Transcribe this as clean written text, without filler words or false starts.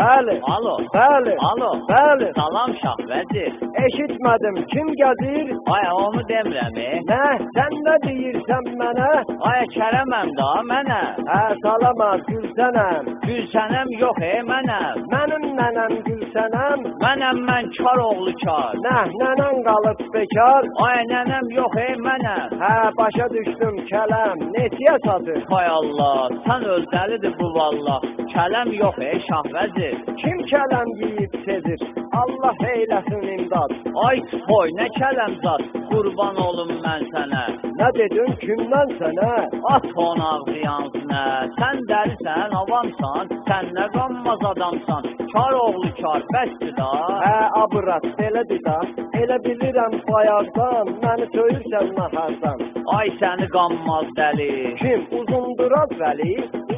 Bəli. Alo. Bəli. Alo. Bəli. Salam Şah vəzir. Eşitmədim. Kim gəzir? Ay onu demirəm. Nə? Sən nə deyirsən mənə? Ay Kərəməm da mənə. Hə, salamam, Gülsənəm. Gülsənəm yox mənəm. Mənim nənəm Gülsənəm. Mənəm mən kar oğlu kar. Nə, nənən qalıb bekar? Ay nənəm yox mənəm. Hə, başa düşdüm kələm. Neçəyə satır? Hay Allah, sən öldəlidir bu vallah. Kələm yox Şah vəzir. Kim kələm yeyib sezir? Allah eyləsin imdad. Ay toy, nə kələm zat, qurban olum mən sənə. Nə dedin, kimdən sənə? At onu ağlayansınə, sən dəlisən, avamsan, sən nə qanmaz adamsan. Kar oğlu kar, bəsdir da. Hə, abırat, belədir da. Elə bilirəm bayaqdan, məni söyürsən nahardan. Ay səni qanmaz dəli. Kim, Uzunduraz Vəli?